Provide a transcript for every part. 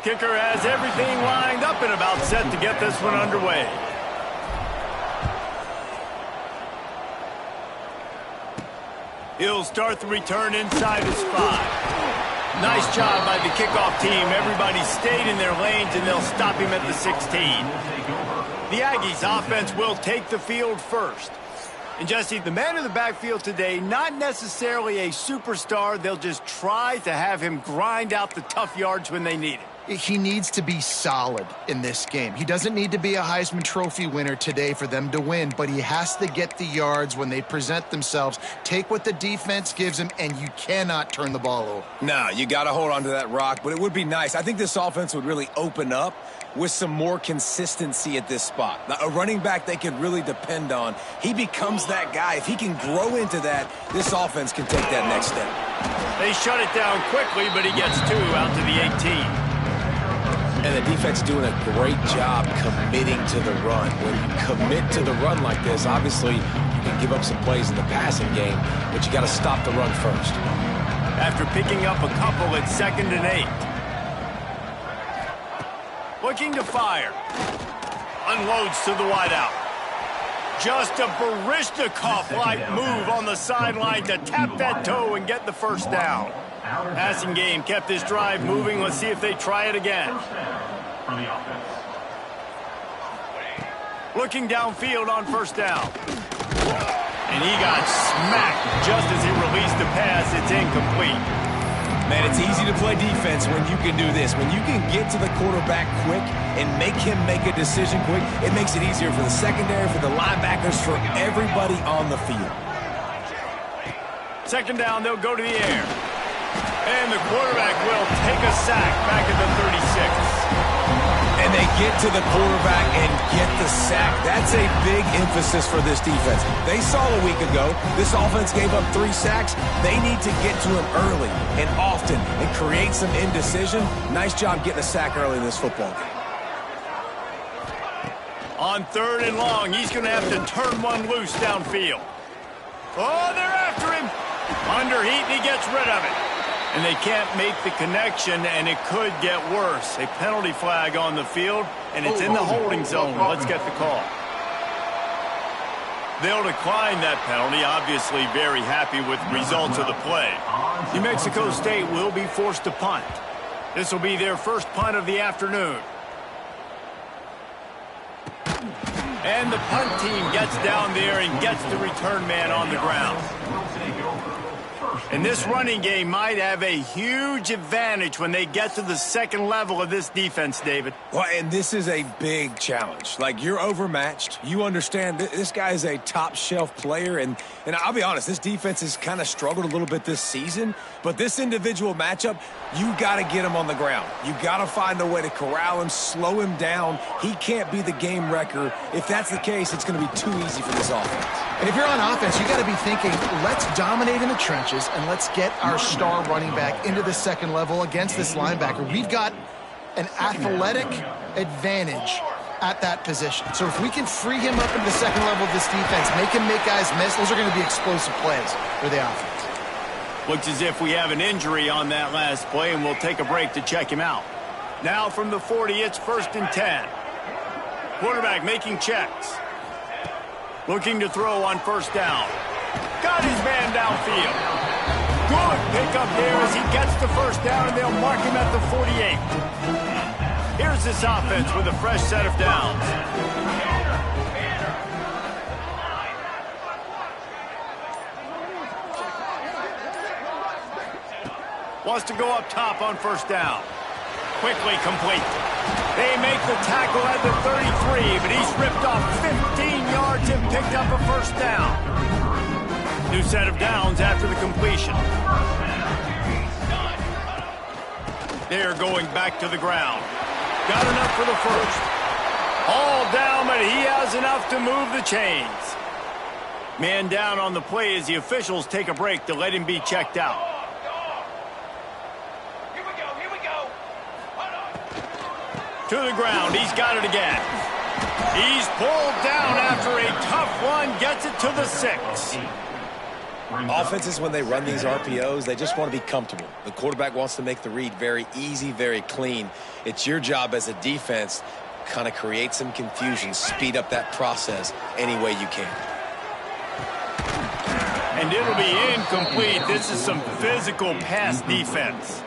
Kicker has everything lined up and about set to get this one underway. He'll start the return inside his 5. Nice job by the kickoff team. Everybody stayed in their lanes, and they'll stop him at the 16. The Aggies offense will take the field first. And Jesse, the man in the backfield today, not necessarily a superstar. They'll just try to have him grind out the tough yards when they need it. He needs to be solid in this game. He doesn't need to be a Heisman Trophy winner today for them to win, but he has to get the yards when they present themselves. Take what the defense gives him, and you cannot turn the ball over. No, you got to hold on to that rock, but it would be nice. I think this offense would really open up with some more consistency at this spot. Now, a running back they could really depend on. He becomes that guy. If he can grow into that, this offense can take that next step. They shut it down quickly, but he gets 2 out to the 18. And the defense doing a great job committing to the run. When you commit to the run like this, obviously you can give up some plays in the passing game, but you got to stop the run first. After picking up a couple, it's 2nd and 8. Looking to fire. Unloads to the wideout. Just a Baryshnikov-like move on the sideline to tap that toe and get the first down. Passing game kept this drive moving. Let's see if they try it again. Looking downfield on 1st down. And he got smacked just as he released the pass. It's incomplete. Man, it's easy to play defense when you can do this. When you can get to the quarterback quick and make him make a decision quick, it makes it easier for the secondary, for the linebackers, for everybody on the field. 2nd down, they'll go to the air. And the quarterback will take a sack back at the 36. And they get to the quarterback and get the sack. That's a big emphasis for this defense. They saw a week ago, this offense gave up 3 sacks. They need to get to him early and often and create some indecision. Nice job getting a sack early in this football game. On 3rd and long, he's going to have to turn one loose downfield. Oh, they're after him. Under heat, and he gets rid of it. And they can't make the connection, and it could get worse. A penalty flag on the field, and it's in the holding zone. Let's get the call. They'll decline that penalty, obviously very happy with the results of the play. New Mexico State will be forced to punt. This will be their first punt of the afternoon. And the punt team gets down there and gets the return man on the ground. And this running game might have a huge advantage when they get to the 2nd level of this defense, David. Well, and this is a big challenge. Like, you're overmatched. You understand this guy is a top-shelf player. And I'll be honest, this defense has kind of struggled a little bit this season. But this individual matchup, you got to get him on the ground. You got to find a way to corral him, slow him down. He can't be the game wrecker. If that's the case, it's going to be too easy for this offense. And if you're on offense, you got to be thinking, let's dominate in the trenches and let's get our star running back into the 2nd level against this linebacker. We've got an athletic advantage at that position. So if we can free him up into the 2nd level of this defense, make him make guys miss, those are going to be explosive plays for the offense. Looks as if we have an injury on that last play, and we'll take a break to check him out. Now from the 40, it's 1st and 10. Quarterback making checks. Looking to throw on 1st down. Got his man downfield. Good pickup there as he gets the 1st down, and they'll mark him at the 48. Here's this offense with a fresh set of downs. Wants to go up top on 1st down. Quickly complete. They make the tackle at the 33, but he's ripped off 15 yards and picked up a 1st down. New set of downs after the completion. They're going back to the ground. Got enough for the 1st. All down, but he has enough to move the chains. Man down on the play as the officials take a break to let him be checked out. To the ground, he's got it again. He's pulled down after a tough one, gets it to the 6. Offenses, when they run these RPOs, they just want to be comfortable. The quarterback wants to make the read very easy, very clean. It's your job as a defense kind of create some confusion, speed up that process any way you can. And it'll be incomplete. This is some physical pass defense.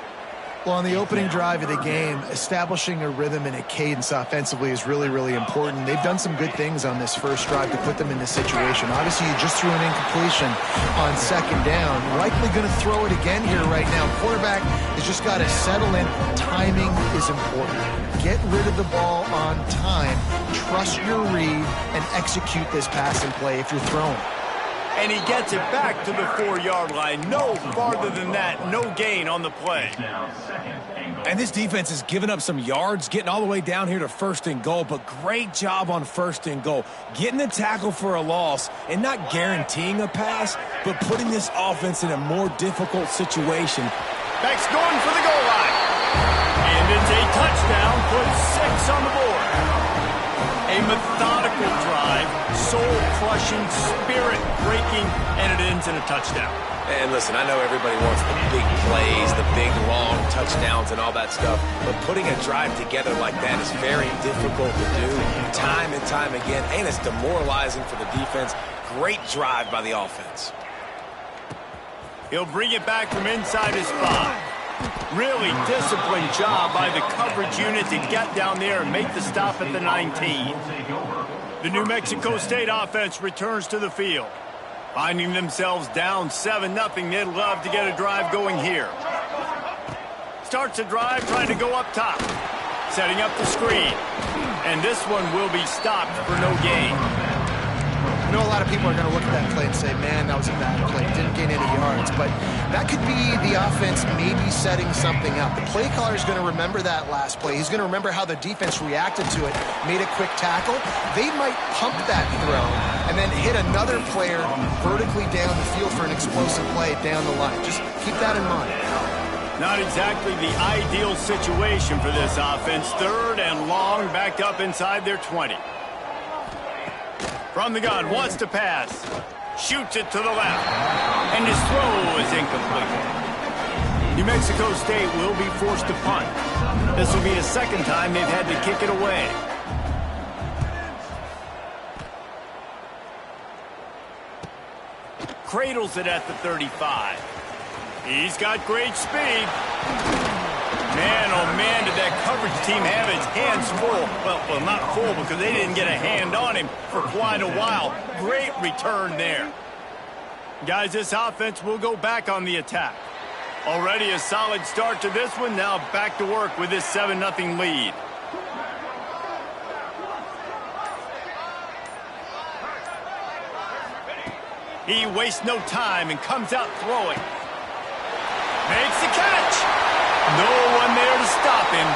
Well, on the opening drive of the game, establishing a rhythm and a cadence offensively is really, really important. They've done some good things on this first drive to put them in this situation. Obviously, you just threw an incompletion on second down. Likely going to throw it again here right now. Quarterback has just got to settle in. Timing is important. Get rid of the ball on time. Trust your read and execute this passing play if you're throwing. And he gets it back to the 4-yard line. No farther than that. No gain on the play. And this defense has given up some yards, getting all the way down here to 1st and goal, but great job on 1st and goal. Getting the tackle for a loss and not guaranteeing a pass, but putting this offense in a more difficult situation. Beck's going for the goal line. And it's a touchdown. Put 6 on the board. A methodical drive, soul-crushing, spirit-breaking, and it ends in a touchdown. And listen, I know everybody wants the big plays, the big, long touchdowns and all that stuff, but putting a drive together like that is very difficult to do time and time again, and it's demoralizing for the defense. Great drive by the offense. He'll bring it back from inside his 5. Really disciplined job by the coverage unit to get down there and make the stop at the 19. The New Mexico State offense returns to the field. Finding themselves down 7-0, they'd love to get a drive going here. Starts a drive trying to go up top. Setting up the screen. And this one will be stopped for no gain. I know a lot of people are going to look at that play and say, man, that was a bad play. Didn't gain any yards. But that could be the offense maybe setting something up. The play caller is going to remember that last play. He's going to remember how the defense reacted to it, made a quick tackle. They might pump that throw and then hit another player vertically down the field for an explosive play down the line. Just keep that in mind. Not exactly the ideal situation for this offense. 3rd and long, backed up inside their 20. From the gun, wants to pass. Shoots it to the left. And his throw is incomplete. New Mexico State will be forced to punt. This will be the 2nd time they've had to kick it away. Cradles it at the 35. He's got great speed. Man, oh man, did that coverage team have its hands full. Well, not full because they didn't get a hand on him for quite a while. Great return there. Guys, this offense will go back on the attack. Already a solid start to this one. Now back to work with this 7-0 lead. He wastes no time and comes out throwing. Makes the catch. No one there to stop him,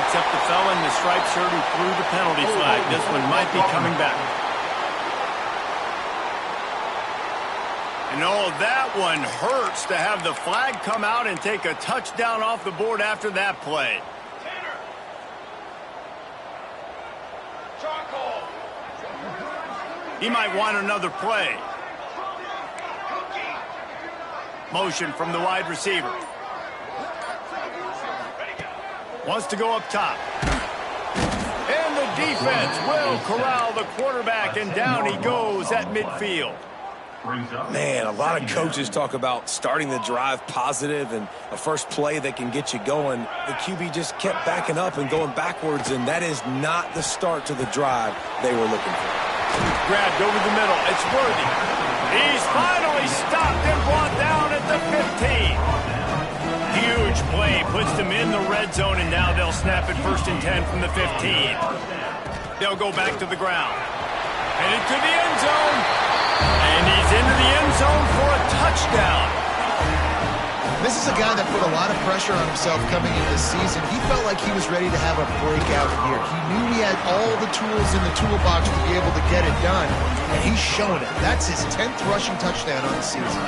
except the fella in the striped shirt who threw the penalty flag. This one might be coming back. And oh, that one hurts to have the flag come out and take a touchdown off the board after that play. He might want another play. Motion from the wide receiver. Wants to go up top. And the defense will corral the quarterback, and down he goes at midfield. Man, a lot of coaches talk about starting the drive positive and a first play that can get you going. The QB just kept backing up and going backwards, and that is not the start to the drive they were looking for. Grabbed over the middle. It's Worthy. He's finally stopped and brought down at the 15. Huge play puts them in the red zone, and now they'll snap it 1st and 10 from the 15. They'll go back to the ground. Headed to the end zone. And he's into the end zone for a touchdown. This is a guy that put a lot of pressure on himself coming into this season. He felt like he was ready to have a breakout year. He knew he had all the tools in the toolbox to be able to get it done, and he's showing it. That's his 10th rushing touchdown on the season.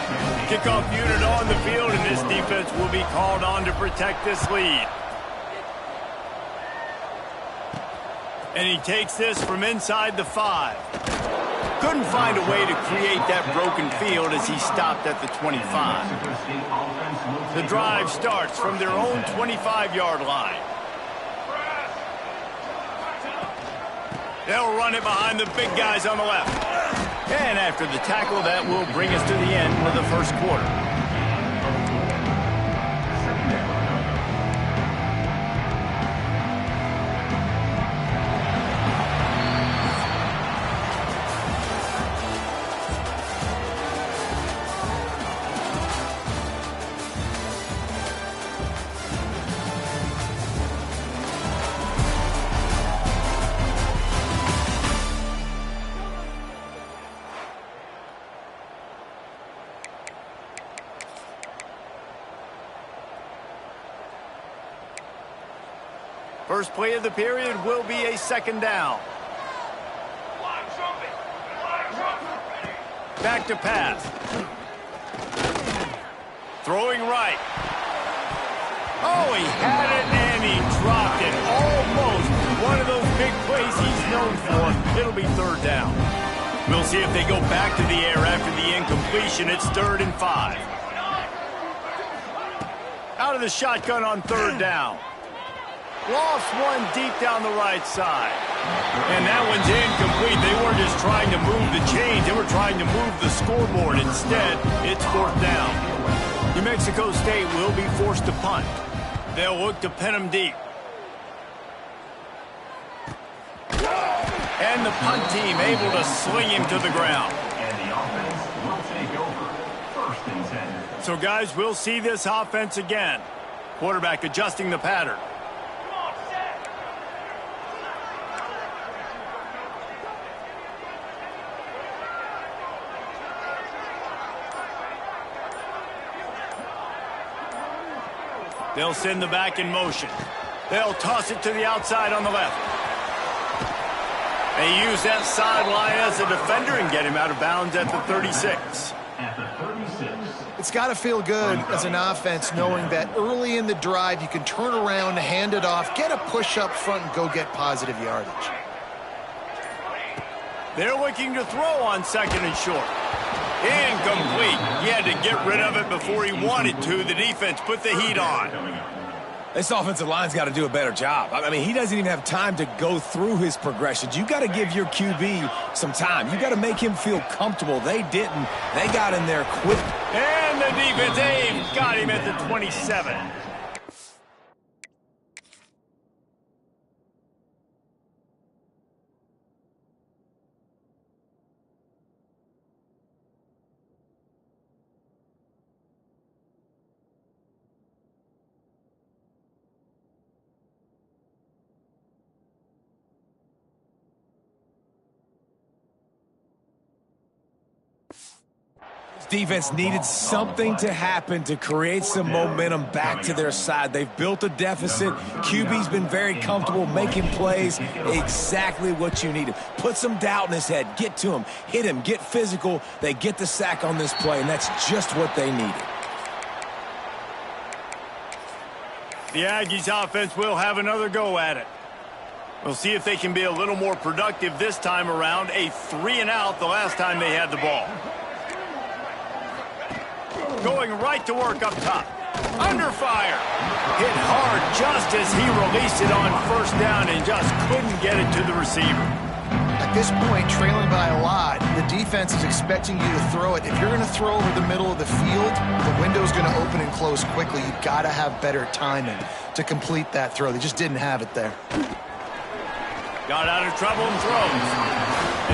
Kickoff unit on the field, and this defense will be called on to protect this lead. And he takes this from inside the 5. Couldn't find a way to create that broken field as he stopped at the 25. The drive starts from their own 25-yard line. They'll run it behind the big guys on the left. And after the tackle, that will bring us to the end of the first quarter. First play of the period will be a second down. Back to pass. Throwing right. Oh, he had it and he dropped it. Almost one of those big plays he's known for. It'll be third down. We'll see if they go back to the air after the incompletion. It's 3rd and 5. Out of the shotgun on third down. Lost one deep down the right side. And that one's incomplete. They weren't just trying to move the chains. They were trying to move the scoreboard. Instead, it's 4th down. New Mexico State will be forced to punt. They'll look to pin them deep. And the punt team able to sling him to the ground. And the offense will take over. 1st and 10. So, guys, we'll see this offense again. Quarterback adjusting the pattern. They'll send the back in motion. They'll toss it to the outside on the left. They use that sideline as a defender and get him out of bounds at the 36. At the 36. It's got to feel good as an offense knowing that early in the drive you can turn around, hand it off, get a push up front, and go get positive yardage. They're looking to throw on 2nd and short. Incomplete. He had to get rid of it before he wanted to. The defense put the heat on. This offensive line's got to do a better job. I mean, he doesn't even have time to go through his progressions. You got to give your QB some time. You got to make him feel comfortable. They didn't. They got in there quick. And the defense, they've got him at the 27. Defense needed something to happen to create some momentum back to their side. They've built a deficit. QB's been very comfortable making plays. Exactly what you needed. Put some doubt in his head. Get to him. Hit him. Get physical. They get the sack on this play, and that's just what they needed. The Aggies offense will have another go at it. We'll see if they can be a little more productive this time around. A 3-and-out the last time they had the ball. Going right to work up top. Under fire. Hit hard just as he released it on 1st down and just couldn't get it to the receiver. At this point, trailing by a lot, the defense is expecting you to throw it. If you're going to throw over the middle of the field, the window's going to open and close quickly. You've got to have better timing to complete that throw. They just didn't have it there. Got out of trouble and throws.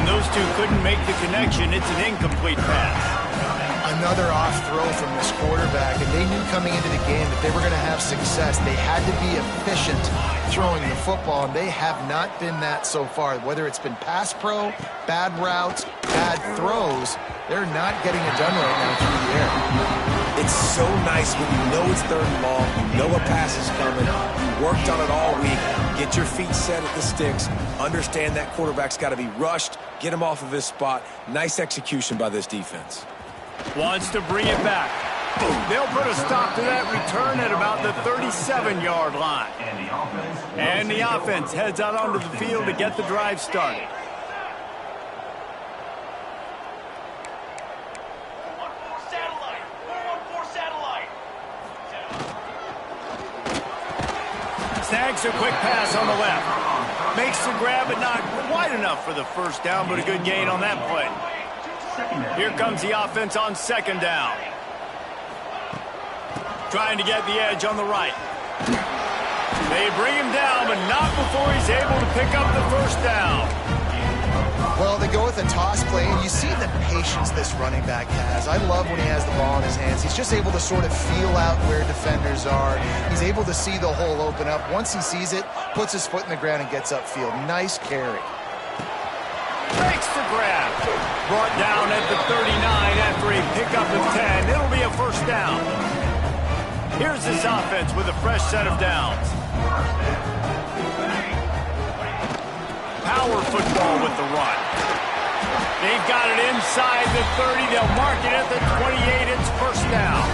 And those two couldn't make the connection. It's an incomplete pass. Another off throw from this quarterback, and they knew coming into the game that they were going to have success. They had to be efficient throwing the football, and they have not been that so far. Whether it's been pass pro, bad routes, bad throws, they're not getting it done right now through the air. It's so nice when you know it's 3rd and long, you know a pass is coming, you worked on it all week, get your feet set at the sticks, understand that quarterback's got to be rushed, get him off of his spot. Nice execution by this defense. Wants to bring it back. They'll put a stop to that return at about the 37-yard line. And the offense heads out onto the field to get the drive started. Fakes a quick pass on the left. Makes the grab, but not quite enough for the first down, but a good gain on that play. Here comes the offense on second down. Trying to get the edge on the right. They bring him down, but not before he's able to pick up the first down. Well, they go with a toss play, and you see the patience this running back has. I love when he has the ball in his hands. He's just able to sort of feel out where defenders are. He's able to see the hole open up. Once he sees it, puts his foot in the ground and gets upfield. Nice carry. Makes the grab. Brought down at the 39 after a pickup of 10. It'll be a first down. Here's this offense with a fresh set of downs. Power football with the run. They've got it inside the 30. They'll mark it at the 28. It's first down.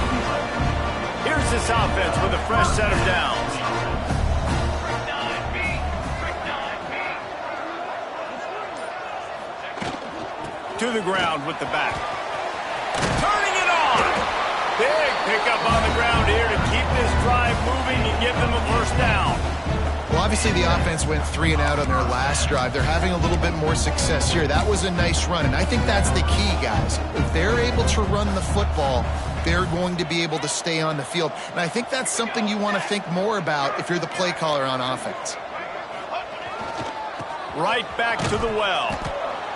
Here's this offense with a fresh set of downs. To the ground with the back. Turning it on. Big pickup on the ground here to keep this drive moving and give them a first down. Well, obviously the offense went 3 and out on their last drive. They're having a little bit more success here. That was a nice run, and I think that's the key, guys. If they're able to run the football, they're going to be able to stay on the field. And I think that's something you want to think more about if you're the play caller on offense. Right back to the well.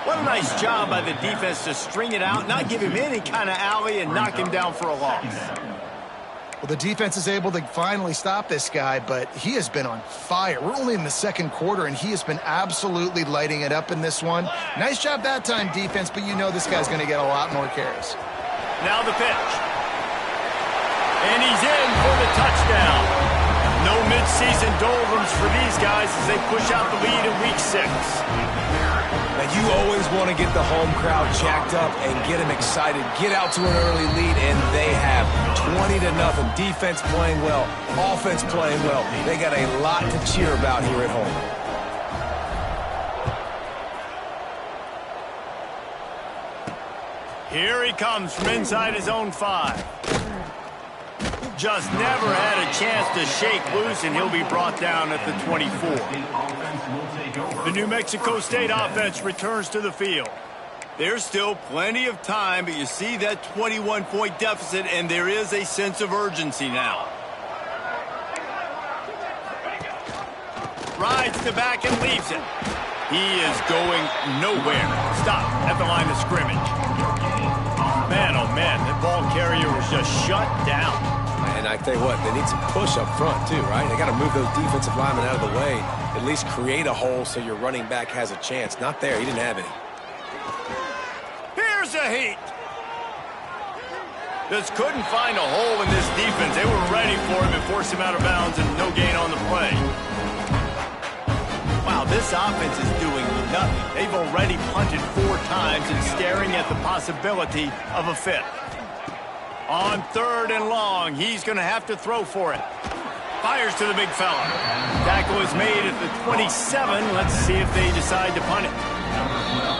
What a nice job by the defense to string it out, not give him any kind of alley, and knock him down for a loss. Well, the defense is able to finally stop this guy, but he has been on fire. We're only in the second quarter, and he has been absolutely lighting it up in this one. Nice job that time, defense, but you know this guy's going to get a lot more carries. Now the pitch. And he's in for the touchdown. No midseason doldrums for these guys as they push out the lead in Week 6. Now, you always want to get the home crowd jacked up and get them excited. Get out to an early lead, and they have 20-0. Defense playing well, offense playing well. They got a lot to cheer about here at home. Here he comes from inside his own 5. Just never had a chance to shake loose, and he'll be brought down at the 24. The New Mexico State offense returns to the field. There's still plenty of time, but you see that 21-point deficit, and there is a sense of urgency now. Rides the back and leaves it. He is going nowhere. Stop at the line of scrimmage. Man, oh man, that ball carrier was just shut down. And I tell you what, they need some push up front too, right? They got to move those defensive linemen out of the way, at least create a hole so your running back has a chance. Not there. He didn't have any. Here's a heat. Just couldn't find a hole in this defense. They were ready for him and forced him out of bounds, and no gain on the play. Wow, this offense is doing nothing. They've already punted 4 times and staring at the possibility of a 5th. On 3rd and long, he's going to have to throw for it. Fires to the big fella. Tackle is made at the 27. Let's see if they decide to punt it.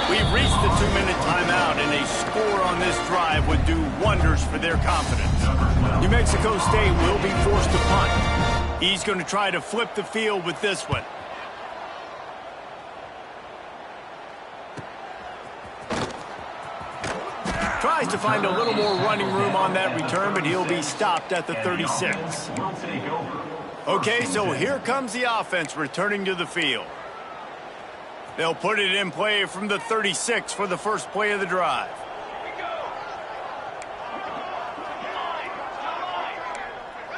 We've reached the 2-minute timeout, and a score on this drive would do wonders for their confidence. New Mexico State will be forced to punt. He's going to try to flip the field with this one. Tries to find a little more running room on that return, but he'll be stopped at the 36. Okay, so here comes the offense returning to the field. They'll put it in play from the 36 for the first play of the drive.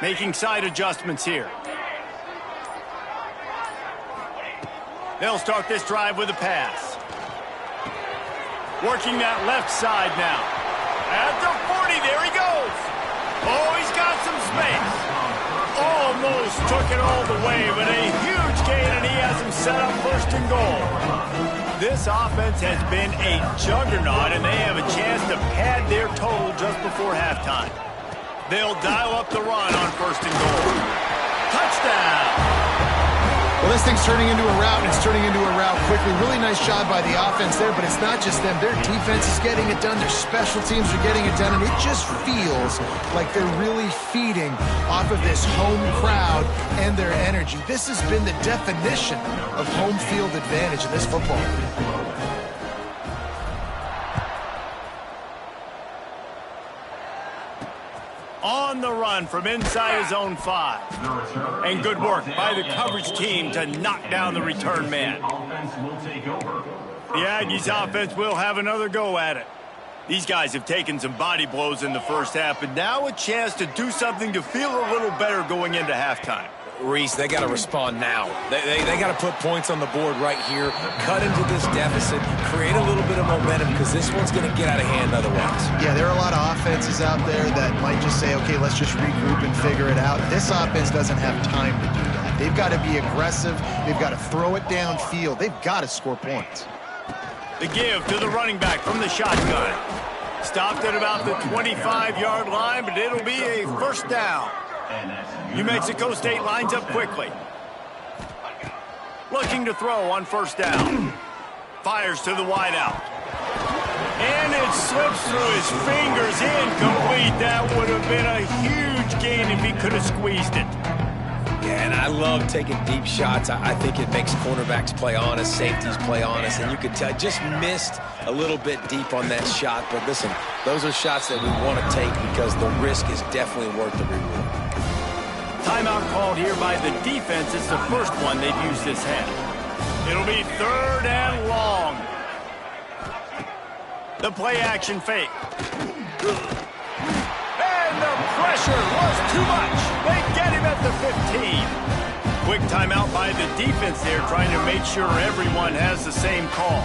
Making side adjustments here. They'll start this drive with a pass. Working that left side now. At the 40, there he goes. Oh, he's got some space. Almost took it all the way, but a huge gain, and he has him set up first and goal. This offense has been a juggernaut, and they have a chance to pad their total just before halftime. They'll dial up the run on first and goal. Touchdown! Well, this thing's turning into a rout, and it's turning into a rout quickly. Really nice job by the offense there, but it's not just them. Their defense is getting it done. Their special teams are getting it done, and it just feels like they're really feeding off of this home crowd and their energy. This has been the definition of home field advantage in this football. On the run from inside his own 5. And good work by the coverage team to knock down the return man. The Aggies offense will have another go at it. These guys have taken some body blows in the first half, but now a chance to do something to feel a little better going into halftime. Reese, they got to respond now. They got to put points on the board right here, cut into this deficit, create a little bit of momentum, because this one's going to get out of hand otherwise. Yeah, there are a lot of offenses out there that might just say, okay, let's just regroup and figure it out. This offense doesn't have time to do that. They've got to be aggressive. They've got to throw it downfield. They've got to score points. The give to the running back from the shotgun. Stopped at about the 25-yard line, but it'll be a first down. New Mexico State lines up quickly. Looking to throw on first down. Fires to the wideout. And it slips through his fingers, incomplete. That would have been a huge gain if he could have squeezed it. Yeah, and I love taking deep shots. I think it makes cornerbacks play honest, safeties play honest, and you could tell just missed a little bit deep on that shot. But listen, those are shots that we want to take because the risk is definitely worth the reward. Timeout called here by the defense. It's the first one they've used this half. It'll be 3rd and long. The play action fake. And the pressure was too much. They get him at the 15. Quick timeout by the defense there, trying to make sure everyone has the same call.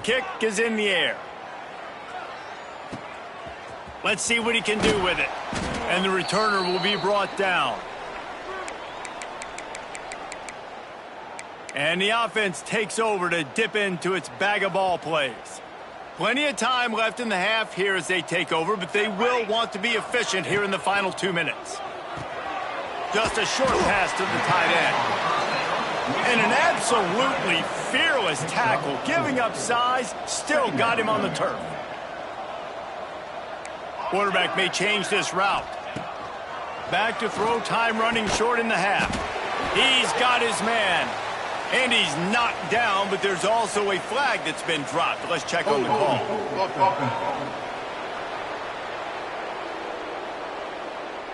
Kick is in the air. Let's see what he can do with it. And the returner will be brought down. And the offense takes over to dip into its bag of ball plays. Plenty of time left in the half here as they take over, but they will want to be efficient here in the final 2 minutes. Just a short pass to the tight end. And an absolutely fearless tackle, giving up size, still got him on the turf. Quarterback may change this route. Back to throw, time running short in the half. He's got his man. And he's knocked down, but there's also a flag that's been dropped. Let's check on the call.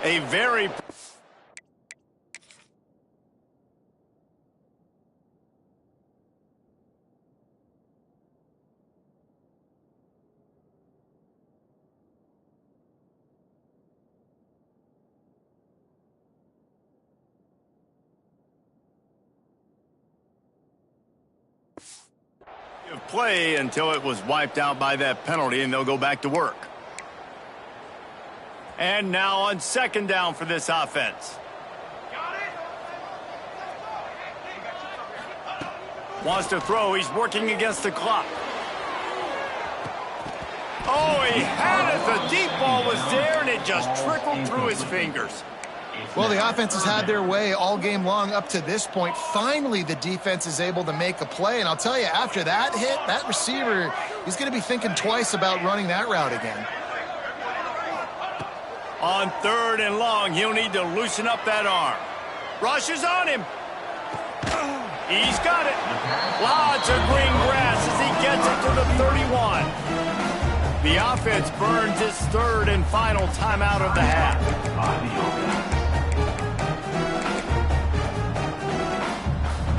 A very... play until it was wiped out by that penalty, and they'll go back to work. And now on 2nd down for this offense. Wants to throw. He's working against the clock. Oh, he had it. The deep ball was there, and it just trickled through his fingers. Well, the offense has had their way all game long up to this point. Finally, the defense is able to make a play. And I'll tell you, after that hit, that receiver, he's going to be thinking twice about running that route again. On 3rd and long, he'll need to loosen up that arm. Rushes on him. He's got it. Lots of green grass as he gets it to the 31. The offense burns its 3rd and final timeout of the half.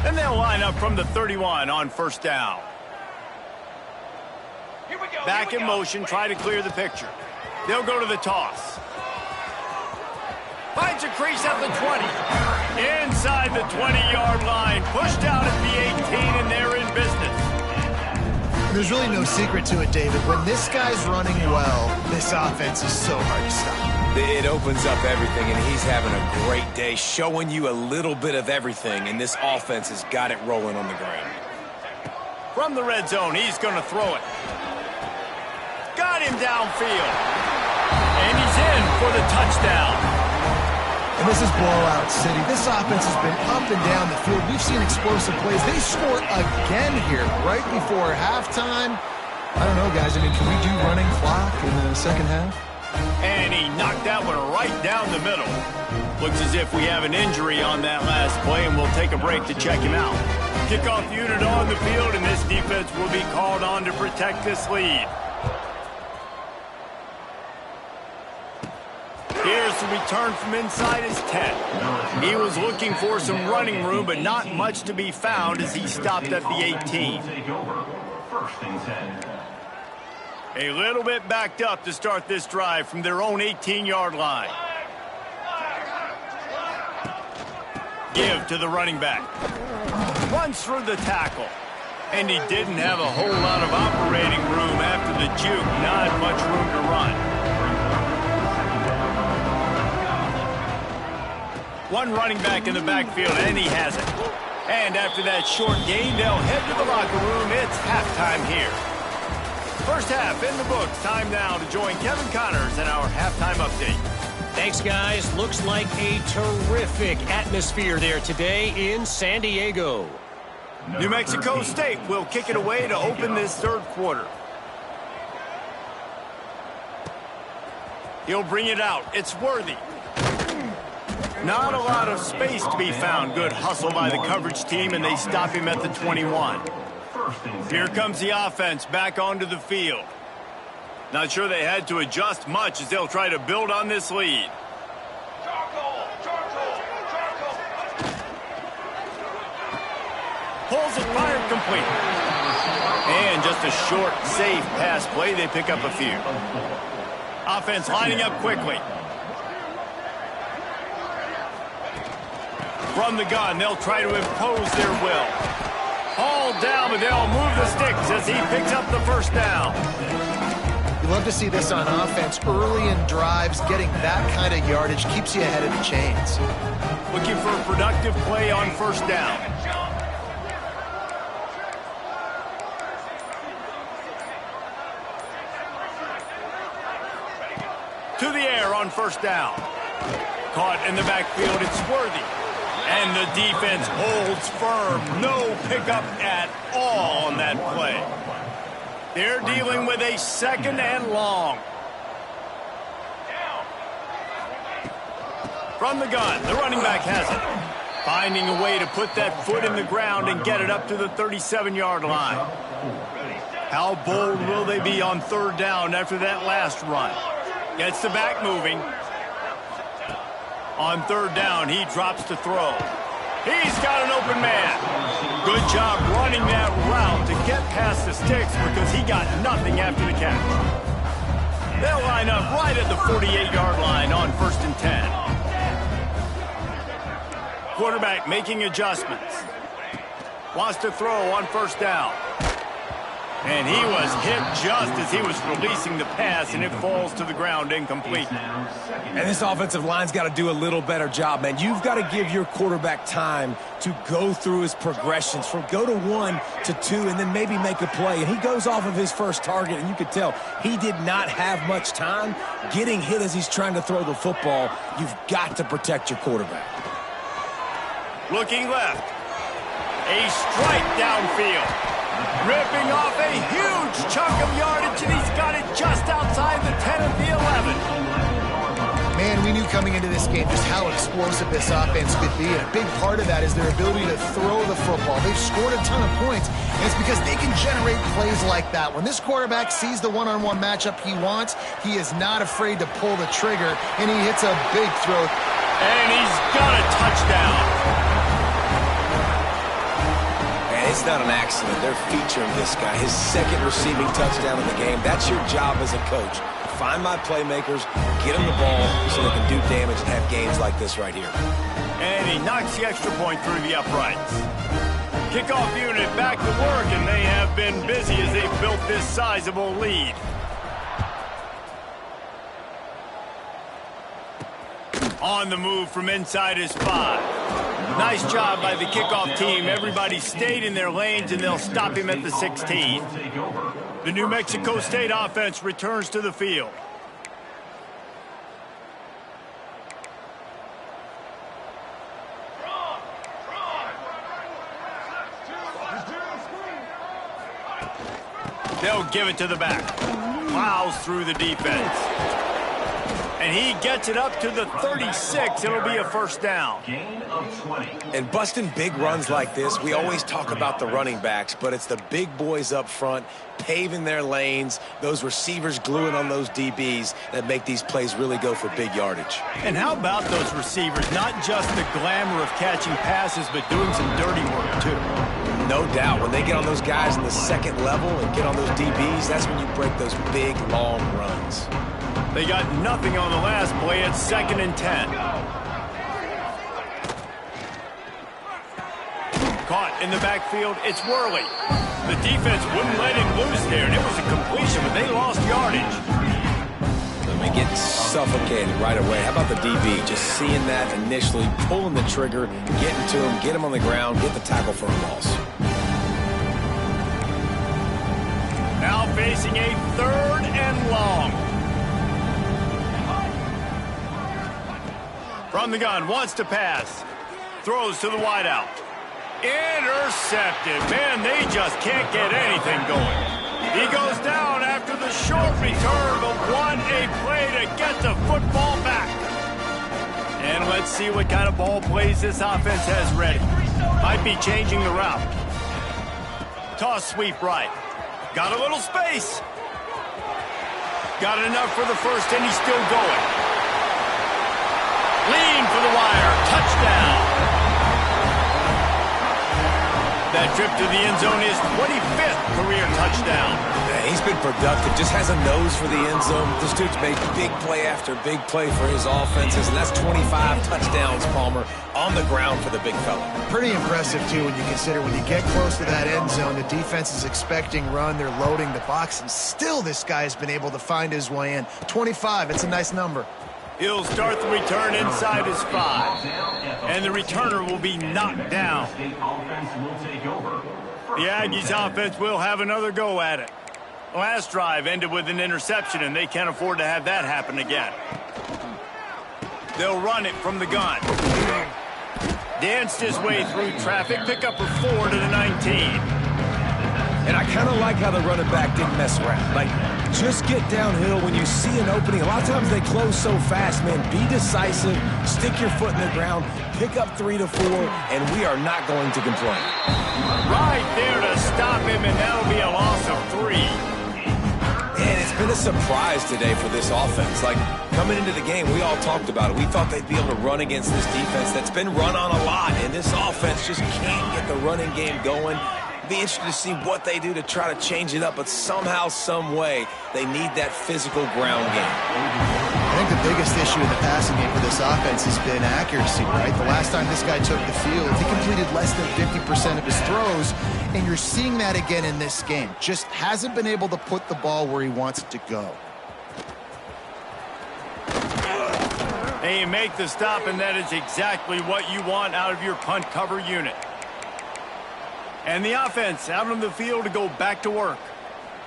And they'll line up from the 31 on 1st down. Back in motion, try to clear the picture. They'll go to the toss. Finds a crease at the 20. Inside the 20-yard line. Pushed out at the 18, and they're in business. There's really no secret to it, David. When this guy's running well, this offense is so hard to stop. It opens up everything, and he's having a great day, showing you a little bit of everything, and this offense has got it rolling on the ground. From the red zone, he's going to throw it. Got him downfield. And he's in for the touchdown. And this is blowout city. This offense has been up and down the field. We've seen explosive plays. They score again here right before halftime. I don't know, guys. I mean, can we do running clock in the second half? And he knocked that one right down the middle. Looks as if we have an injury on that last play, and we'll take a break to check him out. Kickoff unit on the field, and this defense will be called on to protect this lead. Here's the return from inside his 10. He was looking for some running room, but not much to be found as he stopped at the 18. A little bit backed up to start this drive from their own 18-yard line. Give to the running back. Runs through the tackle. And he didn't have a whole lot of operating room after the juke. Not much room to run. One running back in the backfield, and he has it. And after that short gain, they'll head to the locker room. It's halftime here. First half in the books. Time now to join Kevin Connors in our halftime update. Thanks, guys. Looks like a terrific atmosphere there today in San Diego. New Mexico State will kick it away to open this third quarter. He'll bring it out. It's Worthy. Not a lot of space to be found. Good hustle by the coverage team, and they stop him at the 21. Here comes the offense back onto the field. Not sure they had to adjust much as they'll try to build on this lead. Pulls it, fired complete. And just a short, safe pass play. They pick up a few. Offense lining up quickly. From the gun, they'll try to impose their will. Hauled down, but they'll move the sticks as he picks up the first down. You love to see this on offense. Early in drives, getting that kind of yardage keeps you ahead of the chains. Looking for a productive play on first down. To the air on first down. Caught in the backfield, it's Worthy. And the defense holds firm. No pickup at all on that play. They're dealing with a second and long. From the gun, the running back has it. Finding a way to put that foot in the ground and get it up to the 37-yard line. How bold will they be on third down after that last run? Gets the back moving. On third down, he drops to throw. He's got an open man. Good job running that route to get past the sticks because he got nothing after the catch. They'll line up right at the 48-yard line on 1st and 10. Quarterback making adjustments. Wants to throw on first down. And he was hit just as he was releasing the pass, and it falls to the ground incomplete. And this offensive line's got to do a little better job, man. You've got to give your quarterback time to go through his progressions from go to 1 to 2 and then maybe make a play. And he goes off of his first target, and you could tell he did not have much time getting hit as he's trying to throw the football. You've got to protect your quarterback. Looking left. A strike downfield. Ripping off a huge chunk of yardage, and he's got it just outside the 10 of the 11. Man, we knew coming into this game just how explosive this offense could be, and a big part of that is their ability to throw the football. They've scored a ton of points, and it's because they can generate plays like that. When this quarterback sees the one-on-one matchup he wants, he is not afraid to pull the trigger, and he hits a big throw. And he's got a touchdown. It's not an accident. They're featuring this guy. His second receiving touchdown in the game. That's your job as a coach. Find my playmakers, get them the ball so they can do damage and have games like this right here. And he knocks the extra point through the uprights. Kickoff unit back to work, and they have been busy as they've built this sizable lead. On the move from inside his 5. Nice job by the kickoff team. Everybody stayed in their lanes, and they'll stop him at the 16. The New Mexico State offense returns to the field. They'll give it to the back. Plows through the defense. And he gets it up to the 36. It'll be a first down. Gain of 20. And busting big runs like this, we always talk about the running backs, but it's the big boys up front paving their lanes, those receivers gluing on those DBs that make these plays really go for big yardage. And how about those receivers? Not just the glamour of catching passes, but doing some dirty work, too. No doubt. When they get on those guys in the second level and get on those DBs, that's when you break those big, long runs. They got nothing on the last play. It's 2nd and 10. Caught in the backfield. It's Worley. The defense wouldn't let him loose there, and it was a completion, but they lost yardage. They get suffocated right away. How about the DB? Just seeing that initially, pulling the trigger, getting to him, get him on the ground, get the tackle for a loss. Now facing a 3rd and long. From the gun, wants to pass. Throws to the wideout. Intercepted. Man, they just can't get anything going. He goes down after the short return, but what a play to get the football back. And let's see what kind of ball plays this offense has ready. Might be changing the route. Toss sweep right. Got a little space. Got enough for the first, and he's still going. Lean for the wire. Touchdown. That trip to the end zone is 25th career touchdown. Yeah, he's been productive. Just has a nose for the end zone. This dude's made big play after big play for his offenses, and that's 25 touchdowns, Palmer, on the ground for the big fella. Pretty impressive, too, when you consider when you get close to that end zone, the defense is expecting run, they're loading the box, and still this guy has been able to find his way in. 25, it's a nice number. He'll start the return inside his 5. And the returner will be knocked down. The Aggies offense will have another go at it. Last drive ended with an interception, and they can't afford to have that happen again. They'll run it from the gun. Danced his way through traffic, pick up a 4 to the 19. And I kind of like how the running back didn't mess around. Like, just get downhill when you see an opening. A lot of times they close so fast, man. Be decisive, stick your foot in the ground, pick up 3 to 4, and we are not going to complain. Right there to stop him, and that'll be a loss of 3. And it's been a surprise today for this offense. Like, coming into the game, we all talked about it. We thought they'd be able to run against this defense that's been run on a lot, and this offense just can't get the running game going. Be interested to see what they do to try to change it up, but somehow, some way, they need that physical ground game. I think the biggest issue in the passing game for this offense has been accuracy, right? The last time this guy took the field, he completed less than 50% of his throws, and you're seeing that again in this game. Just hasn't been able to put the ball where he wants it to go. They make the stop, and that is exactly what you want out of your punt cover unit. And the offense out on the field to go back to work.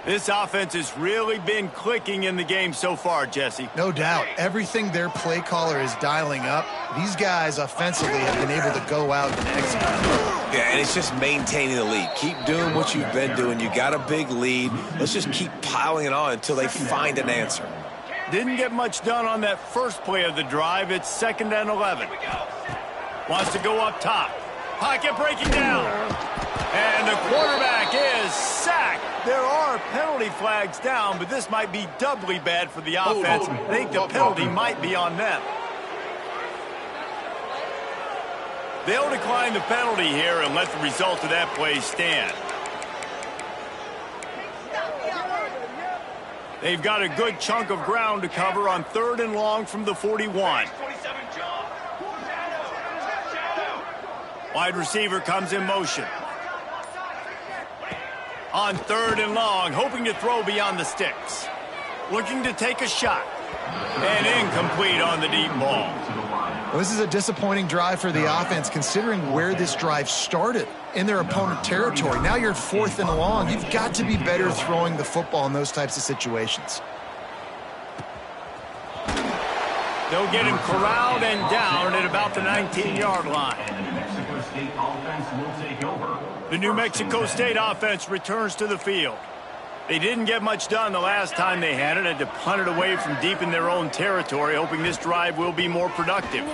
This offense has really been clicking in the game so far, Jesse. No doubt. Everything their play caller is dialing up, these guys offensively have been able to go out and execute. Yeah, and it's just maintaining the lead. Keep doing what you've been doing. You got a big lead. Let's just keep piling it on until they find an answer. Didn't get much done on that first play of the drive. It's 2nd and 11. Wants to go up top. Pocket breaking down. And the quarterback is sacked. There are penalty flags down, but this might be doubly bad for the offense. I think the penalty might be on them. They'll decline the penalty here and let the result of that play stand. They've got a good chunk of ground to cover on 3rd and long from the 41. Wide receiver comes in motion. On 3rd and long, hoping to throw beyond the sticks. Looking to take a shot. And incomplete on the deep ball. Well, this is a disappointing drive for the offense, considering where this drive started, in their opponent territory. Now you're 4th and long. You've got to be better throwing the football in those types of situations. They'll get him corralled and down at about the 19-yard line. And the New Mexico State offense will take over. The New Mexico State offense returns to the field. They didn't get much done the last time they had it. Had to punt it away from deep in their own territory, hoping this drive will be more productive.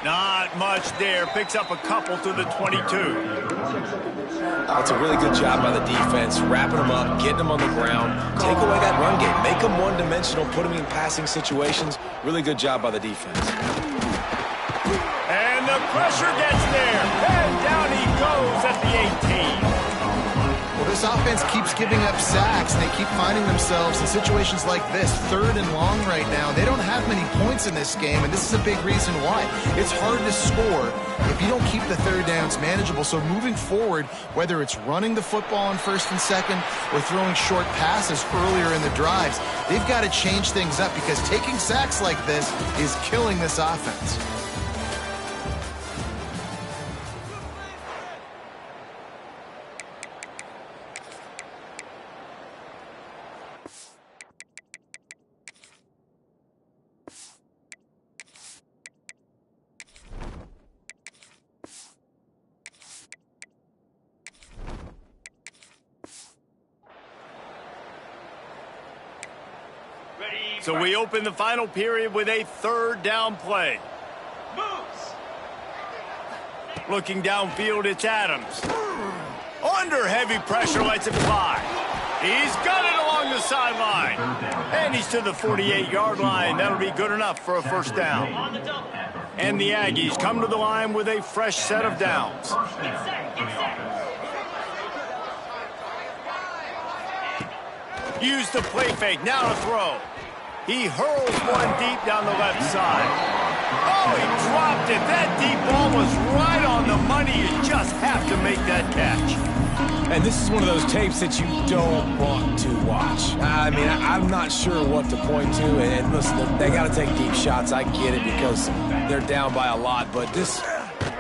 Not much there. Picks up a couple to the 22. That's a really good job by the defense, wrapping them up, getting them on the ground. Take away that run game. Make them one-dimensional, put them in passing situations. Really good job by the defense. And the pressure gets there. And down he goes at the 18. Well, this offense keeps giving up sacks, and they keep finding themselves in situations like this, 3rd and long right now. They don't have many points in this game, and this is a big reason why. It's hard to score if you don't keep the 3rd downs manageable. So moving forward, whether it's running the football on 1st and 2nd or throwing short passes earlier in the drives, they've got to change things up because taking sacks like this is killing this offense. So we open the final period with a 3rd down play. Looking downfield, it's Adams. Under heavy pressure, lets it fly. He's got it along the sideline. And he's to the 48-yard line. That'll be good enough for a 1st down. And the Aggies come to the line with a fresh set of downs. Use the play fake, now to throw. He hurls one deep down the left side. Oh, he dropped it. That deep ball was right on the money. You just have to make that catch. And this is one of those tapes that you don't want to watch. I mean, I'm not sure what to point to. And listen, they got to take deep shots. I get it because they're down by a lot. But this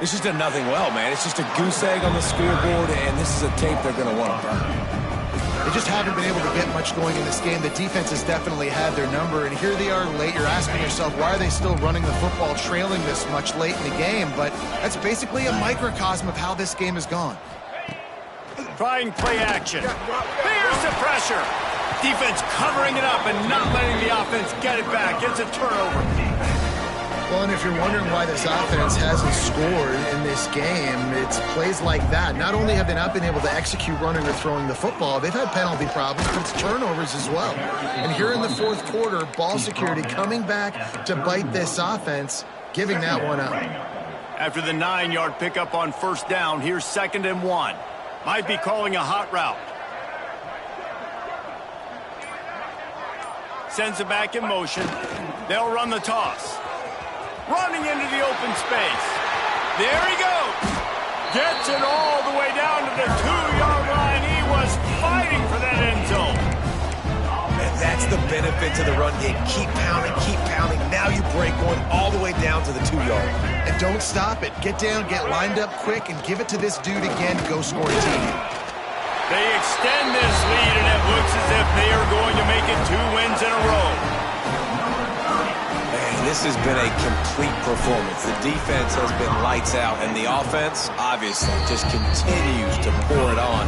just did nothing well, man. It's just a goose egg on the scoreboard, and this is a tape they're going to want to burn. They just haven't been able to get much going in this game. The defense has definitely had their number, and here they are late. You're asking yourself, why are they still running the football trailing this much late in the game? But that's basically a microcosm of how this game has gone. Trying play action. Here's the pressure. Defense covering it up and not letting the offense get it back. It's a turnover. Well, and if you're wondering why this offense hasn't scored in this game, it's plays like that. Not only have they not been able to execute running or throwing the football, they've had penalty problems, but it's turnovers as well. And here in the 4th quarter, ball security coming back to bite this offense, giving that one up. After the 9-yard pickup on 1st down, here's 2nd and 1. Might be calling a hot route. Sends it back in motion. They'll run the toss. Running into the open space. There he goes. Gets it all the way down to the 2-yard line. He was fighting for that end zone. And that's the benefit to the run game. Keep pounding, keep pounding. Now you break one all the way down to the 2-yard line. And don't stop it. Get down, get lined up quick, and give it to this dude again. Go score a team. They extend this lead, and it looks as if they are going to make it 2 wins in a row. This has been a complete performance. The defense has been lights out, and the offense, obviously, just continues to pour it on.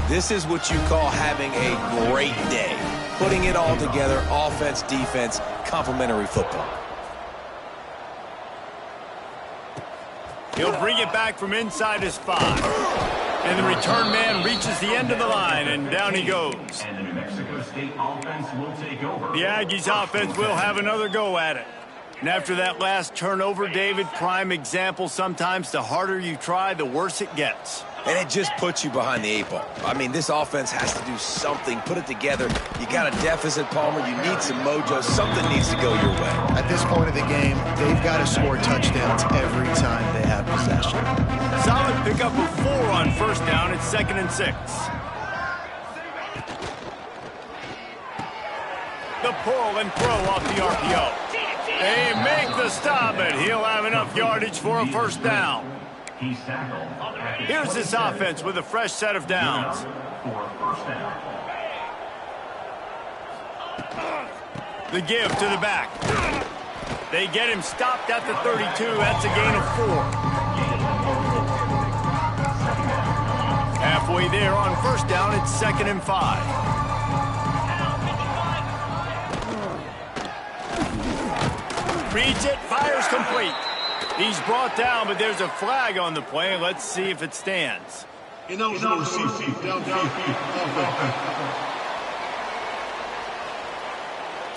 This is what you call having a great day. Putting it all together, offense, defense, complementary football. He'll bring it back from inside his 5. And the return man reaches the end of the line, and down he goes. And the New Mexico State offense will take over. The Aggies offense will have another go at it. And after that last turnover, David, prime example, sometimes the harder you try, the worse it gets. And it just puts you behind the 8 ball. I mean, this offense has to do something, put it together. You got a deficit, Palmer. You need some mojo. Something needs to go your way. At this point of the game, they've got to score touchdowns every time they have possession. Solid pickup of 4 on 1st down. It's 2nd and 6. The pull and throw off the RPO. They make the stop, and he'll have enough yardage for a 1st down. He's tackled. Here's this offense with a fresh set of downs. For a 1st down. The give to the back. They get him stopped at the 32. That's a gain of 4. Halfway there on 1st down, it's 2nd and 5. Reads it, fires complete. He's brought down, but there's a flag on the play. Let's see if it stands. Ineligible receiver. Downfield.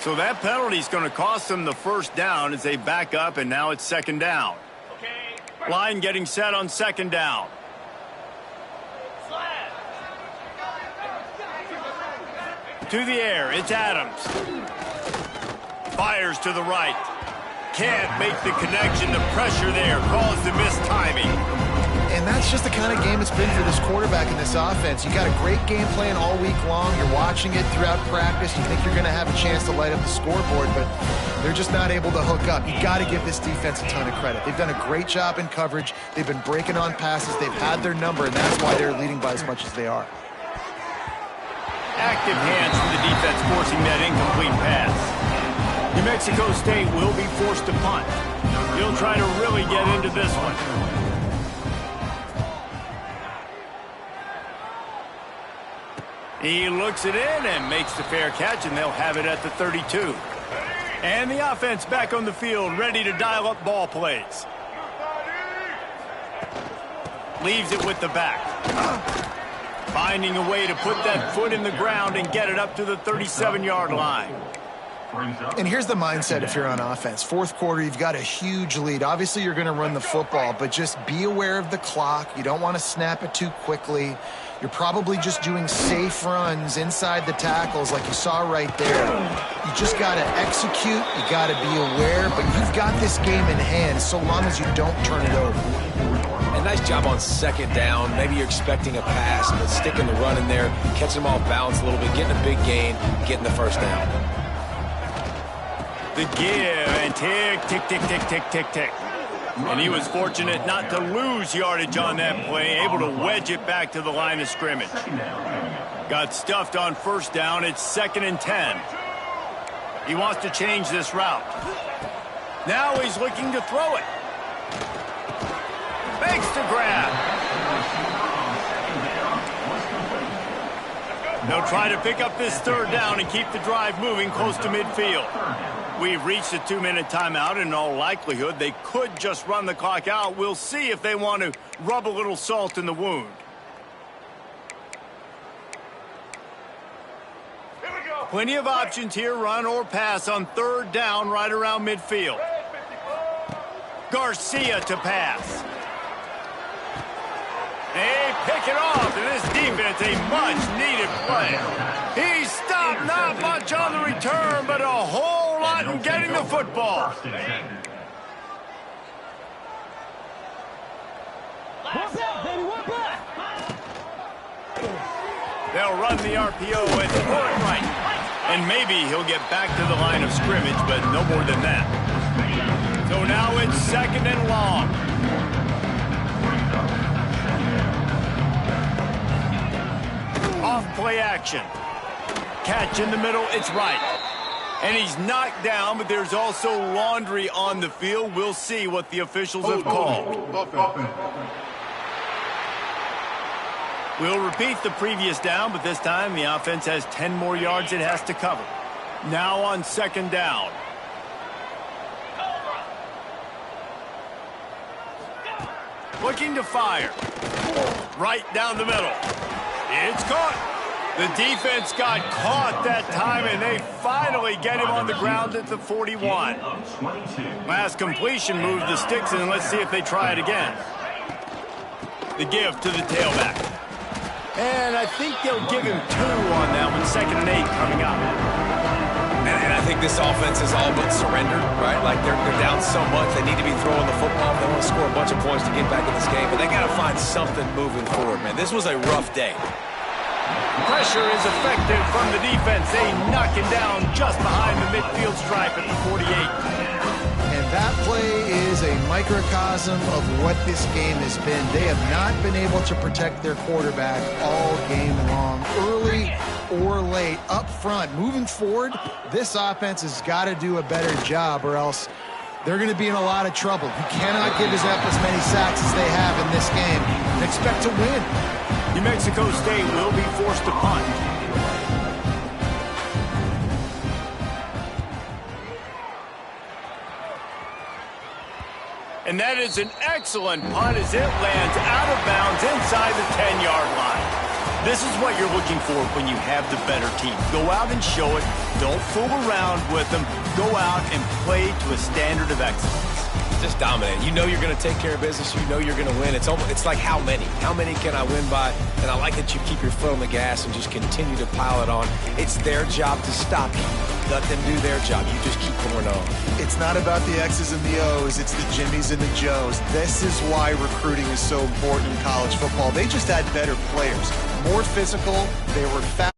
So that penalty is going to cost them the first down as they back up, and now it's second down. Line getting set on second down. To the air, it's Adams. Fires to the right. Can't make the connection. The pressure there caused the mistiming. And that's just the kind of game it's been for this quarterback in this offense. You got a great game plan all week long. You're watching it throughout practice. You think you're going to have a chance to light up the scoreboard, but they're just not able to hook up. You got to give this defense a ton of credit. They've done a great job in coverage. They've been breaking on passes. They've had their number, and that's why they're leading by as much as they are. Active hands from the defense forcing that incomplete pass. New Mexico State will be forced to punt. He'll try to really get into this one. He looks it in and makes the fair catch, and they'll have it at the 32. And the offense back on the field, ready to dial up ball plays. Leaves it with the back. Finding a way to put that foot in the ground and get it up to the 37-yard line. And here's the mindset if you're on offense. Fourth quarter, you've got a huge lead. Obviously, you're going to run the football, but just be aware of the clock. You don't want to snap it too quickly. You're probably just doing safe runs inside the tackles like you saw right there. You just got to execute. You got to be aware, but you've got this game in hand so long as you don't turn it over. And nice job on second down. Maybe you're expecting a pass, but sticking the run in there, catching them off balance a little bit, getting a big gain, getting the first down. The give and tick, tick, tick, tick, tick, tick, tick. And he was fortunate not to lose yardage on that play, able to wedge it back to the line of scrimmage. Got stuffed on first down. It's 2nd and 10. He wants to change this route. Now he's looking to throw it. Makes the grab. They'll try to pick up this third down and keep the drive moving close to midfield. We've reached a 2-minute timeout. In all likelihood, they could just run the clock out. We'll see if they want to rub a little salt in the wound. Plenty of options here, run or pass on third down right around midfield. Garcia to pass. They pick it off, and this defense, a much-needed play. He stopped, not much on the return, but a whole lot in getting the football. They'll run the RPO and throw it right. And maybe he'll get back to the line of scrimmage, but no more than that. So now it's 2nd and long. Off play action. Catch in the middle, it's right. And he's knocked down, but there's also laundry on the field. We'll see what the officials have called. We'll repeat the previous down, but this time the offense has 10 more yards it has to cover. Now on 2nd down. Looking to fire. Right down the middle. It's caught. The defense got caught that time, and they finally get him on the ground at the 41. Last completion moved the sticks, and let's see if they try it again. The give to the tailback. And I think they'll give him 2 on that one. 2nd and 8 coming up. And I think this offense is all but surrendered, right? Like they're down so much, they need to be throwing the football. They want to score a bunch of points to get back in this game, but they got to find something moving forward, man. This was a rough day. Pressure is effective from the defense. They knock him down just behind the midfield stripe at the 48. And that play is a microcosm of what this game has been. They have not been able to protect their quarterback all game long, early or late, up front. Moving forward, this offense has got to do a better job, or else they're going to be in a lot of trouble. You cannot give us up as many sacks as they have in this game and expect to win. New Mexico State will be forced to punt. And that is an excellent punt as it lands out of bounds inside the 10-yard line. This is what you're looking for when you have the better team. Go out and show it. Don't fool around with them. Go out and play to a standard of excellence. Just dominate. You know you're going to take care of business. You know you're going to win. It's like how many? How many can I win by? And I like that you keep your foot on the gas and just continue to pile it on. It's their job to stop you. Let them do their job. You just keep going on. It's not about the X's and the O's. It's the Jimmies and the Joes. This is why recruiting is so important in college football. They just had better players, more physical. They were fast.